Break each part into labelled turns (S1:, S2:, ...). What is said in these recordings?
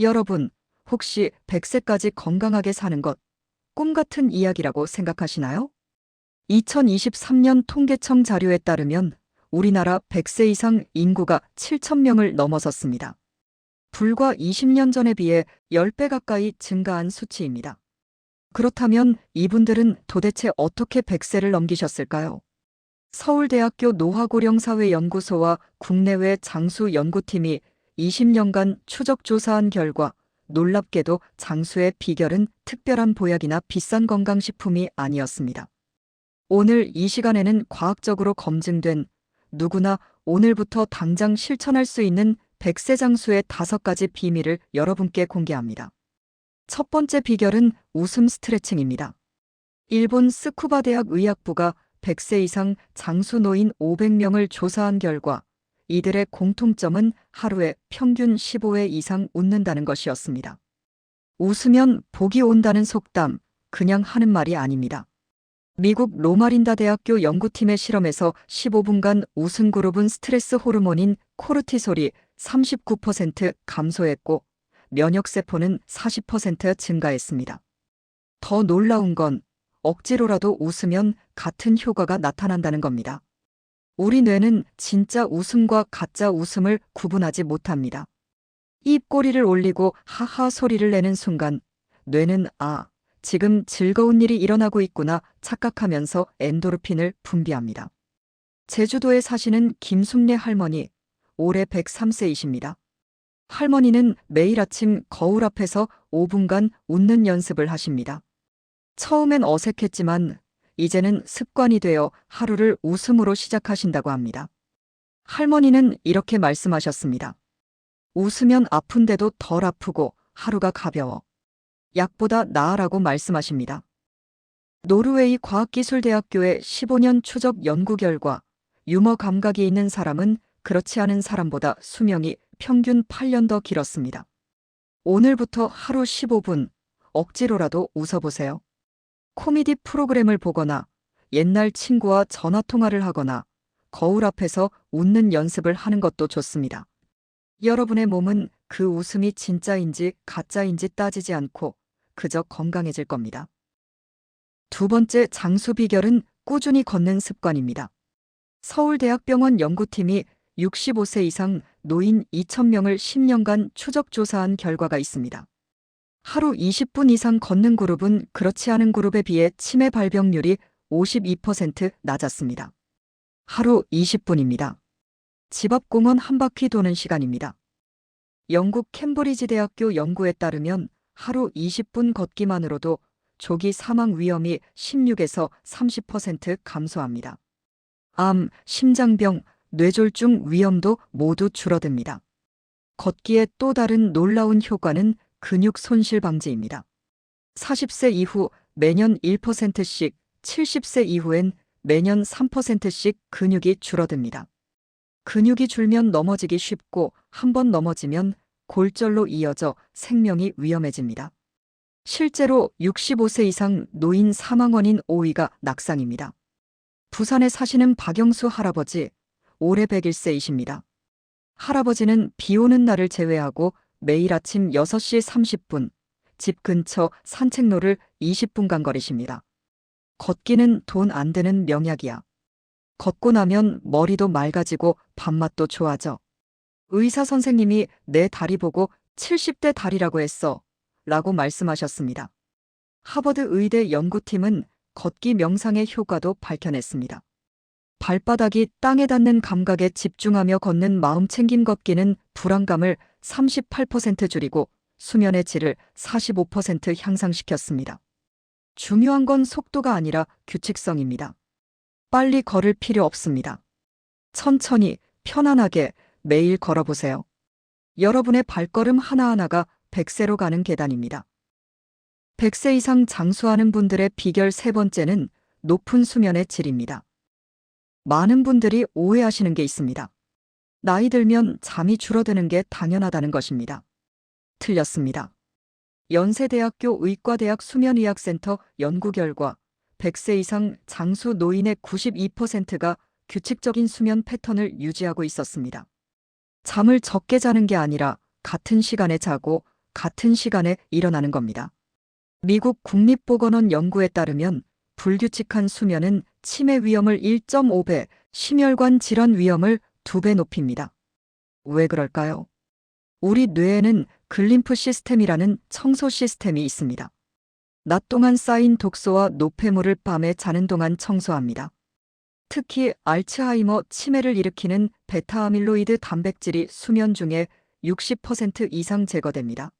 S1: 여러분, 혹시 100세까지 건강하게 사는 것, 꿈 같은 이야기라고 생각하시나요? 2023년 통계청 자료에 따르면 우리나라 100세 이상 인구가 7천 명을 넘어섰습니다. 불과 20년 전에 비해 10배 가까이 증가한 수치입니다. 그렇다면 이분들은 도대체 어떻게 100세를 넘기셨을까요? 서울대학교 노화고령사회연구소와 국내외 장수연구팀이 20년간 추적조사한 결과 놀랍게도 장수의 비결은 특별한 보약이나 비싼 건강식품이 아니었습니다. 오늘 이 시간에는 과학적으로 검증된 누구나 오늘부터 당장 실천할 수 있는 100세 장수의 5가지 비밀을 여러분께 공개합니다. 첫 번째 비결은 웃음 스트레칭입니다. 일본 스쿠바 대학 의학부가 100세 이상 장수 노인 500명을 조사한 결과 이들의 공통점은 하루에 평균 15회 이상 웃는다는 것이었습니다. 웃으면 복이 온다는 속담, 그냥 하는 말이 아닙니다. 미국 로마린다 대학교 연구팀의 실험에서 15분간 웃은 그룹은 스트레스 호르몬인 코르티솔이 39% 감소했고 면역세포는 40% 증가했습니다. 더 놀라운 건 억지로라도 웃으면 같은 효과가 나타난다는 겁니다. 우리 뇌는 진짜 웃음과 가짜 웃음을 구분하지 못합니다. 입꼬리를 올리고 하하 소리를 내는 순간 뇌는 지금 즐거운 일이 일어나고 있구나 착각하면서 엔도르핀을 분비합니다. 제주도에 사시는 김숙례 할머니, 올해 103세이십니다. 할머니는 매일 아침 거울 앞에서 5분간 웃는 연습을 하십니다. 처음엔 어색했지만 이제는 습관이 되어 하루를 웃음으로 시작하신다고 합니다. 할머니는 이렇게 말씀하셨습니다. 웃으면 아픈데도 덜 아프고 하루가 가벼워. 약보다 나으라고 말씀하십니다. 노르웨이 과학기술대학교의 15년 추적 연구 결과 유머 감각이 있는 사람은 그렇지 않은 사람보다 수명이 평균 8년 더 길었습니다. 오늘부터 하루 15분 억지로라도 웃어보세요. 코미디 프로그램을 보거나 옛날 친구와 전화통화를 하거나 거울 앞에서 웃는 연습을 하는 것도 좋습니다. 여러분의 몸은 그 웃음이 진짜인지 가짜인지 따지지 않고 그저 건강해질 겁니다. 두 번째 장수 비결은 꾸준히 걷는 습관입니다. 서울대학병원 연구팀이 65세 이상 노인 2,000명을 10년간 추적조사한 결과가 있습니다. 하루 20분 이상 걷는 그룹은 그렇지 않은 그룹에 비해 치매 발병률이 52% 낮았습니다. 하루 20분입니다. 집 앞 공원 한 바퀴 도는 시간입니다. 영국 캠브리지 대학교 연구에 따르면 하루 20분 걷기만으로도 조기 사망 위험이 16에서 30% 감소합니다. 암, 심장병, 뇌졸중 위험도 모두 줄어듭니다. 걷기의 또 다른 놀라운 효과는 근육 손실 방지입니다. 40세 이후 매년 1%씩, 70세 이후엔 매년 3%씩 근육이 줄어듭니다. 근육이 줄면 넘어지기 쉽고 한 번 넘어지면 골절로 이어져 생명이 위험해집니다. 실제로 65세 이상 노인 사망 원인 5위가 낙상입니다. 부산에 사시는 박영수 할아버지, 올해 101세이십니다. 할아버지는 비 오는 날을 제외하고 매일 아침 6시 30분, 집 근처 산책로를 20분간 걸으십니다. 걷기는 돈 안 드는 명약이야. 걷고 나면 머리도 맑아지고 밥맛도 좋아져. 의사 선생님이 내 다리 보고 70대 다리라고 했어. 라고 말씀하셨습니다. 하버드 의대 연구팀은 걷기 명상의 효과도 밝혀냈습니다. 발바닥이 땅에 닿는 감각에 집중하며 걷는 마음챙김 걷기는 불안감을 38% 줄이고 수면의 질을 45% 향상시켰습니다. 중요한 건 속도가 아니라 규칙성입니다. 빨리 걸을 필요 없습니다. 천천히, 편안하게 매일 걸어보세요. 여러분의 발걸음 하나하나가 100세로 가는 계단입니다. 100세 이상 장수하는 분들의 비결 세 번째는 높은 수면의 질입니다. 많은 분들이 오해하시는 게 있습니다. 나이 들면 잠이 줄어드는 게 당연하다는 것입니다. 틀렸습니다. 연세대학교 의과대학 수면의학센터 연구 결과 100세 이상 장수 노인의 92%가 규칙적인 수면 패턴을 유지하고 있었습니다. 잠을 적게 자는 게 아니라 같은 시간에 자고 같은 시간에 일어나는 겁니다. 미국 국립보건원 연구에 따르면 불규칙한 수면은 치매 위험을 1.5배, 심혈관 질환 위험을 2배 높입니다. 왜 그럴까요? 우리 뇌에는 글림프 시스템이라는 청소 시스템이 있습니다. 낮 동안 쌓인 독소와 노폐물을 밤에 자는 동안 청소합니다. 특히 알츠하이머 치매를 일으키는 베타아밀로이드 단백질이 수면 중에 60% 이상 제거됩니다.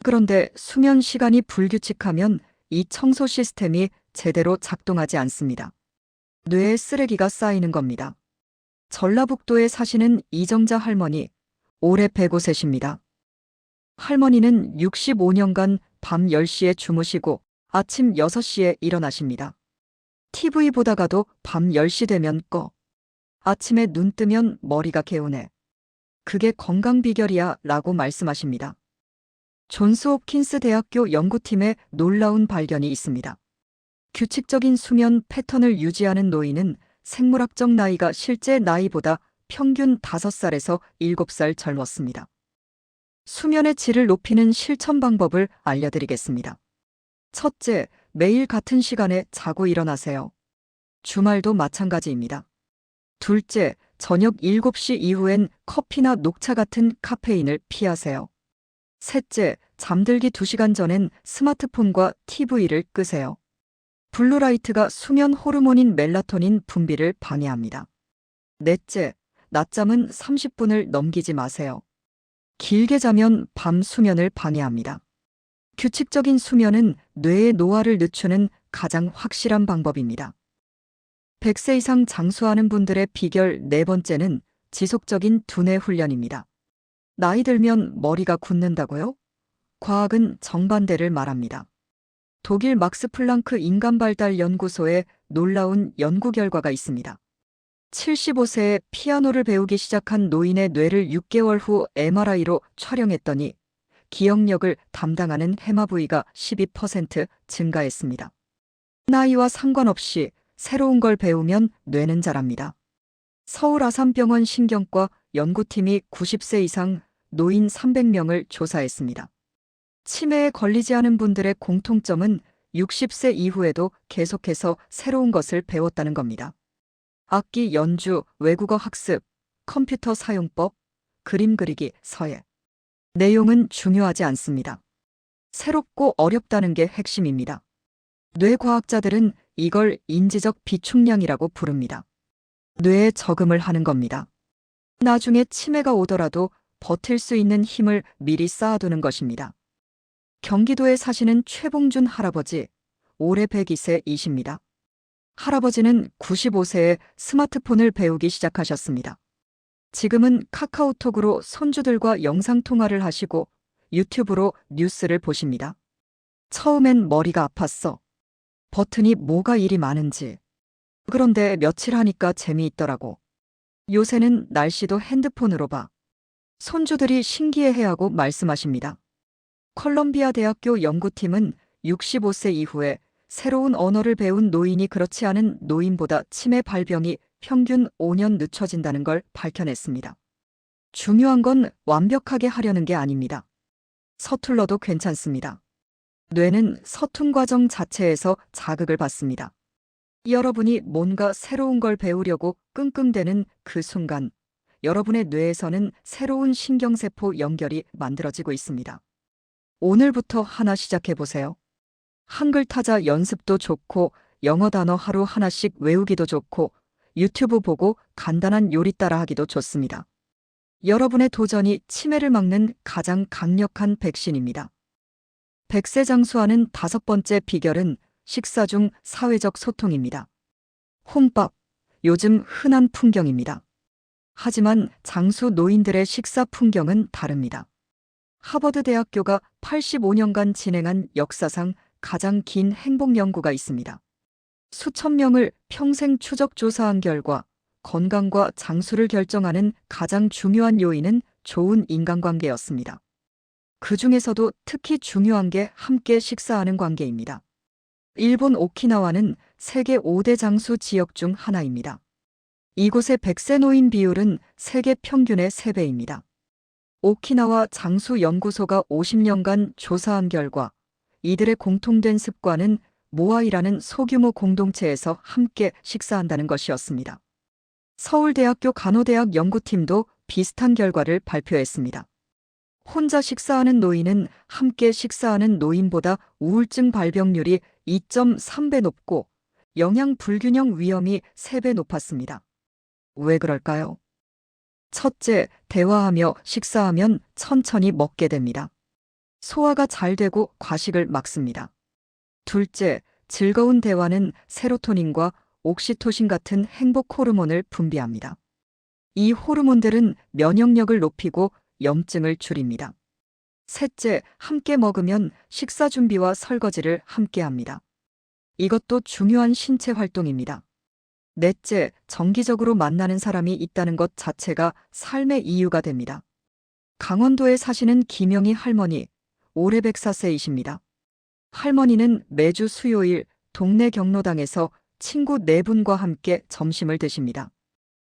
S1: 그런데 수면 시간이 불규칙하면 이 청소 시스템이 제대로 작동하지 않습니다. 뇌에 쓰레기가 쌓이는 겁니다. 전라북도에 사시는 이정자 할머니, 올해 105세십니다. 할머니는 65년간 밤 10시에 주무시고 아침 6시에 일어나십니다. TV 보다가도 밤 10시 되면 꺼. 아침에 눈 뜨면 머리가 개운해. 그게 건강 비결이야 라고 말씀하십니다. 존스 홉킨스 대학교 연구팀의 놀라운 발견이 있습니다. 규칙적인 수면 패턴을 유지하는 노인은 생물학적 나이가 실제 나이보다 평균 5살에서 7살 젊었습니다. 수면의 질을 높이는 실천 방법을 알려드리겠습니다. 첫째, 매일 같은 시간에 자고 일어나세요. 주말도 마찬가지입니다. 둘째, 저녁 7시 이후엔 커피나 녹차 같은 카페인을 피하세요. 셋째, 잠들기 2시간 전엔 스마트폰과 TV를 끄세요. 블루라이트가 수면 호르몬인 멜라토닌 분비를 방해합니다. 넷째, 낮잠은 30분을 넘기지 마세요. 길게 자면 밤 수면을 방해합니다. 규칙적인 수면은 뇌의 노화를 늦추는 가장 확실한 방법입니다. 100세 이상 장수하는 분들의 비결 4번째는 지속적인 두뇌 훈련입니다. 나이 들면 머리가 굳는다고요? 과학은 정반대를 말합니다. 독일 막스 플랑크 인간발달연구소에 놀라운 연구 결과가 있습니다. 75세에 피아노를 배우기 시작한 노인의 뇌를 6개월 후 MRI로 촬영했더니 기억력을 담당하는 해마 부위가 12% 증가했습니다. 나이와 상관없이 새로운 걸 배우면 뇌는 자랍니다. 서울 아산병원 신경과 연구팀이 90세 이상 노인 300명을 조사했습니다. 치매에 걸리지 않은 분들의 공통점은 60세 이후에도 계속해서 새로운 것을 배웠다는 겁니다. 악기 연주, 외국어 학습, 컴퓨터 사용법, 그림 그리기, 서예. 내용은 중요하지 않습니다. 새롭고 어렵다는 게 핵심입니다. 뇌과학자들은 이걸 인지적 비축량이라고 부릅니다. 뇌에 적응을 하는 겁니다. 나중에 치매가 오더라도 버틸 수 있는 힘을 미리 쌓아두는 것입니다. 경기도에 사시는 최봉준 할아버지, 올해 102세이십니다. 할아버지는 95세에 스마트폰을 배우기 시작하셨습니다. 지금은 카카오톡으로 손주들과 영상통화를 하시고 유튜브로 뉴스를 보십니다. 처음엔 머리가 아팠어. 버튼이 뭐가 일이 많은지. 그런데 며칠 하니까 재미있더라고. 요새는 날씨도 핸드폰으로 봐. 손주들이 신기해하고 말씀하십니다. 컬럼비아 대학교 연구팀은 65세 이후에 새로운 언어를 배운 노인이 그렇지 않은 노인보다 치매 발병이 평균 5년 늦춰진다는 걸 밝혀냈습니다. 중요한 건 완벽하게 하려는 게 아닙니다. 서툴러도 괜찮습니다. 뇌는 서툰 과정 자체에서 자극을 받습니다. 여러분이 뭔가 새로운 걸 배우려고 끙끙대는 그 순간, 여러분의 뇌에서는 새로운 신경세포 연결이 만들어지고 있습니다. 오늘부터 하나 시작해보세요. 한글 타자 연습도 좋고, 영어 단어 하루 하나씩 외우기도 좋고, 유튜브 보고 간단한 요리 따라하기도 좋습니다. 여러분의 도전이 치매를 막는 가장 강력한 백신입니다. 100세 장수하는 5번째 비결은 식사 중 사회적 소통입니다. 혼밥, 요즘 흔한 풍경입니다. 하지만 장수 노인들의 식사 풍경은 다릅니다. 하버드 대학교가 85년간 진행한 역사상 가장 긴 행복 연구가 있습니다. 수천 명을 평생 추적 조사한 결과 건강과 장수를 결정하는 가장 중요한 요인은 좋은 인간관계였습니다. 그 중에서도 특히 중요한 게 함께 식사하는 관계입니다. 일본 오키나와는 세계 5대 장수 지역 중 하나입니다. 이곳의 100세 노인 비율은 세계 평균의 3배입니다. 오키나와 장수 연구소가 50년간 조사한 결과 이들의 공통된 습관은 모아이라는 소규모 공동체에서 함께 식사한다는 것이었습니다. 서울대학교 간호대학 연구팀도 비슷한 결과를 발표했습니다. 혼자 식사하는 노인은 함께 식사하는 노인보다 우울증 발병률이 2.3배 높고 영양 불균형 위험이 3배 높았습니다. 왜 그럴까요? 첫째, 대화하며 식사하면 천천히 먹게 됩니다. 소화가 잘 되고 과식을 막습니다. 둘째, 즐거운 대화는 세로토닌과 옥시토신 같은 행복 호르몬을 분비합니다. 이 호르몬들은 면역력을 높이고 염증을 줄입니다. 셋째, 함께 먹으면 식사 준비와 설거지를 함께 합니다. 이것도 중요한 신체 활동입니다. 넷째, 정기적으로 만나는 사람이 있다는 것 자체가 삶의 이유가 됩니다. 강원도에 사시는 김영희 할머니, 올해 104세이십니다. 할머니는 매주 수요일 동네 경로당에서 친구 4분과 함께 점심을 드십니다.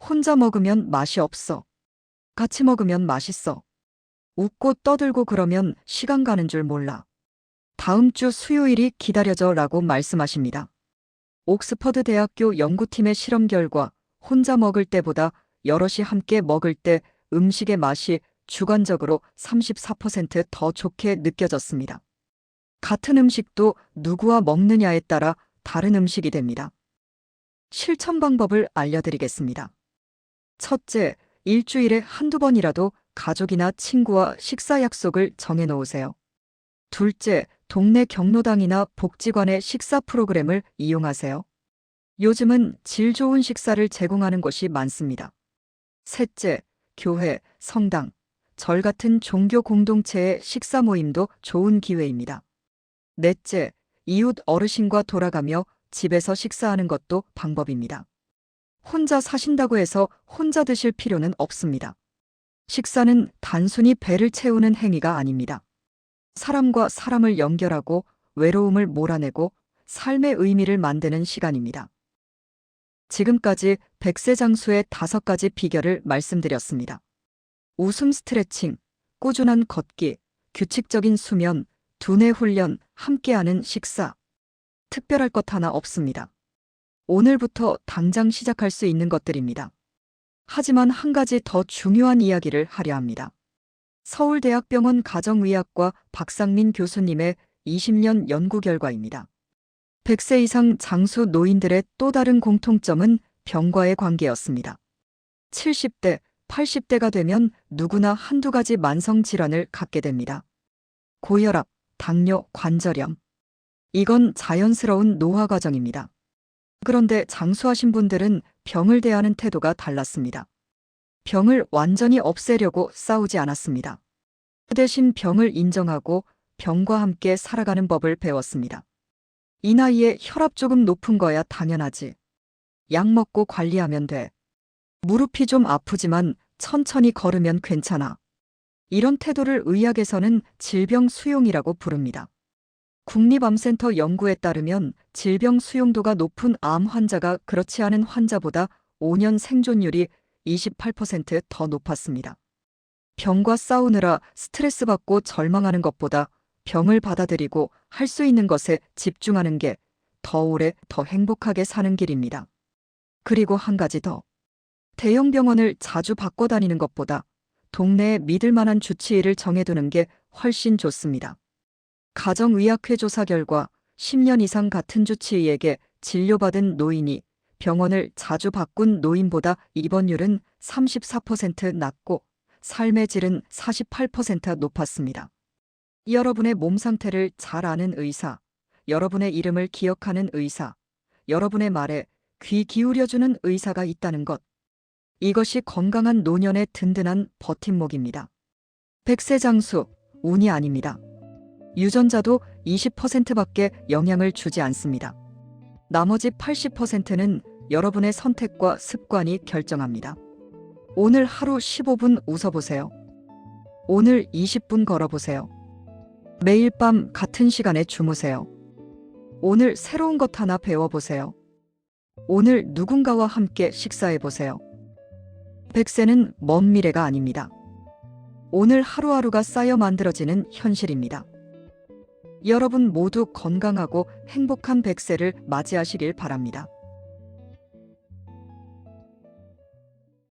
S1: 혼자 먹으면 맛이 없어. 같이 먹으면 맛있어. 웃고 떠들고 그러면 시간 가는 줄 몰라. 다음 주 수요일이 기다려져 라고 말씀하십니다. 옥스퍼드 대학교 연구팀의 실험 결과 혼자 먹을 때보다 여럿이 함께 먹을 때 음식의 맛이 주관적으로 34% 더 좋게 느껴졌습니다. 같은 음식도 누구와 먹느냐에 따라 다른 음식이 됩니다. 실천 방법을 알려드리겠습니다. 첫째, 일주일에 한두 번이라도 가족이나 친구와 식사 약속을 정해놓으세요. 둘째, 동네 경로당이나 복지관의 식사 프로그램을 이용하세요. 요즘은 질 좋은 식사를 제공하는 곳이 많습니다. 셋째, 교회, 성당, 절 같은 종교 공동체의 식사 모임도 좋은 기회입니다. 넷째, 이웃 어르신과 돌아가며 집에서 식사하는 것도 방법입니다. 혼자 사신다고 해서 혼자 드실 필요는 없습니다. 식사는 단순히 배를 채우는 행위가 아닙니다. 사람과 사람을 연결하고 외로움을 몰아내고 삶의 의미를 만드는 시간입니다. 지금까지 백세장수의 5가지 비결을 말씀드렸습니다. 웃음 스트레칭, 꾸준한 걷기, 규칙적인 수면, 두뇌 훈련, 함께하는 식사. 특별할 것 하나 없습니다. 오늘부터 당장 시작할 수 있는 것들입니다. 하지만 한 가지 더 중요한 이야기를 하려 합니다. 서울대학병원 가정의학과 박상민 교수님의 20년 연구 결과입니다. 100세 이상 장수 노인들의 또 다른 공통점은 병과의 관계였습니다. 70대, 80대가 되면 누구나 한두 가지 만성 질환을 갖게 됩니다. 고혈압, 당뇨, 관절염. 이건 자연스러운 노화 과정입니다. 그런데 장수하신 분들은 병을 대하는 태도가 달랐습니다. 병을 완전히 없애려고 싸우지 않았습니다. 그 대신 병을 인정하고 병과 함께 살아가는 법을 배웠습니다. 이 나이에 혈압 조금 높은 거야 당연하지. 약 먹고 관리하면 돼. 무릎이 좀 아프지만 천천히 걸으면 괜찮아. 이런 태도를 의학에서는 질병 수용이라고 부릅니다. 국립암센터 연구에 따르면 질병 수용도가 높은 암 환자가 그렇지 않은 환자보다 5년 생존율이 28% 높았습니다. 병과 싸우느라 스트레스 받고 절망하는 것보다 병을 받아들이고 할 수 있는 것에 집중하는 게 더 오래 더 행복하게 사는 길입니다. 그리고 한 가지 더. 대형 병원을 자주 바꿔 다니는 것보다 동네에 믿을 만한 주치의를 정해두는 게 훨씬 좋습니다. 가정의학회 조사 결과 10년 이상 같은 주치의에게 진료받은 노인이 병원을 자주 바꾼 노인보다 입원율은 34% 낮고 삶의 질은 48% 높았습니다. 여러분의 몸 상태를 잘 아는 의사, 여러분의 이름을 기억하는 의사, 여러분의 말에 귀 기울여주는 의사가 있다는 것. 이것이 건강한 노년의 든든한 버팀목입니다. 100세 장수, 운이 아닙니다. 유전자도 20%밖에 영향을 주지 않습니다. 나머지 80%는 여러분의 선택과 습관이 결정합니다. 오늘 하루 15분 웃어보세요. 오늘 20분 걸어보세요. 매일 밤 같은 시간에 주무세요. 오늘 새로운 것 하나 배워보세요. 오늘 누군가와 함께 식사해보세요. 100세는 먼 미래가 아닙니다. 오늘 하루하루가 쌓여 만들어지는 현실입니다. 여러분 모두 건강하고 행복한 100세를 맞이하시길 바랍니다.